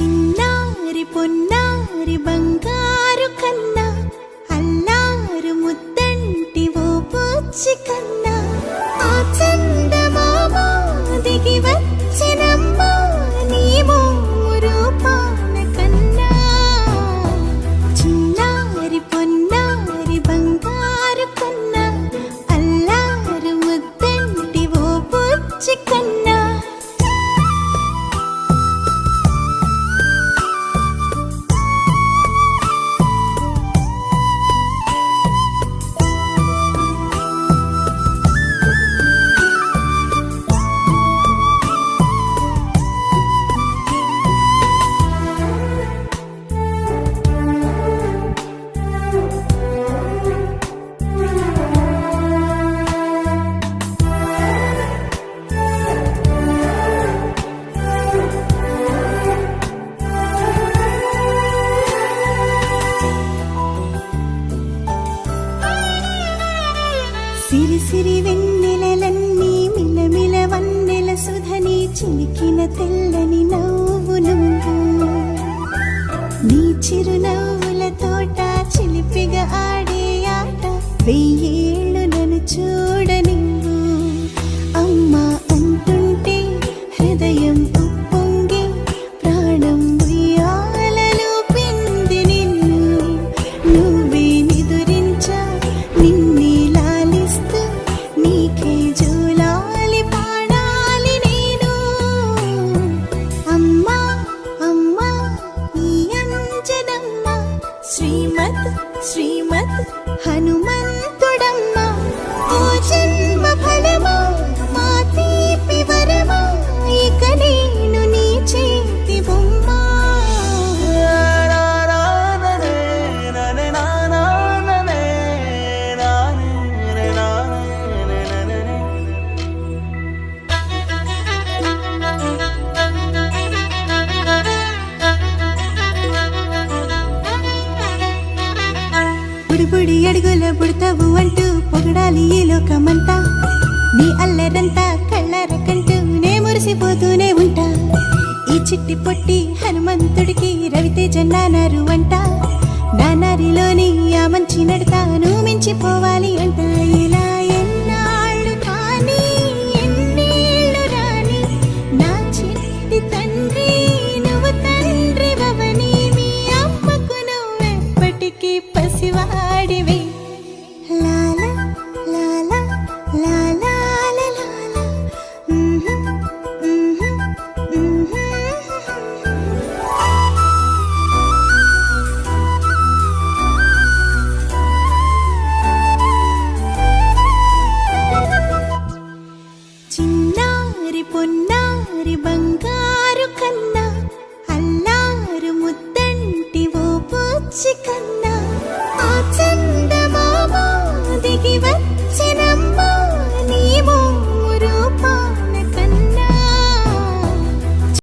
చిన్నారి పొన్నారి బంగారు కన్నా అల్లారు ముద్దంటి ఓ బుచ్చి కన్నా ఆ చందమామ దిగి వచ్చినమ్మ నీ మోము రూపాన కన్నా చిన్నారి పొన్నారి బంగారు కన్నా అల్లారు ముద్దంటి ఓ బుచ్చి కన్నా సిరి సిరి వెన్నెలలన్నీ మిలమిల వన్నెల సుధని చిలికిన తెల్లని నవ్వు నువ్వు నీ చిరునవ్వుల తోట చిలిపిగా ఆడే ఆట వెయ్యేళ్ళు నన్ను చూడనివ్వు అమ్మా అంటుంటే హృదయం ఉప్పొంగి ప్రాణం ఉయ్యాలలో పిండి నిన్ను నువ్వే నిదురించా నిన్నే నీకే జూలాలి పాడాలి నేను అమ్మా అమ్మా ఈ అంజనమ్మ శ్రీమత్ శ్రీమత్ హనుమంతుడమ్మ ఓ జన్మ ఫలమా మా తీపి వరమా ఇక నేను నీ చేతి బొమ్మ బుడి అడుగుల బుడతావు అంటూ పొగడాలి ఈ లోకమంతా నీ అల్లరంతా కళ్ళారకంటూ నే మురిసిపోతూనే ఉంటా ఈ చిట్టి పొట్టి హనుమంతుడికి రవితేజ నానారు అంట నానారిలోని ఆ మంచి నడతాను మించిపోవాలి అంట ఇలా ఎన్నాళ్ళు కానీ ఎన్నేళ్ళు రాని నా చిట్టి తండ్రి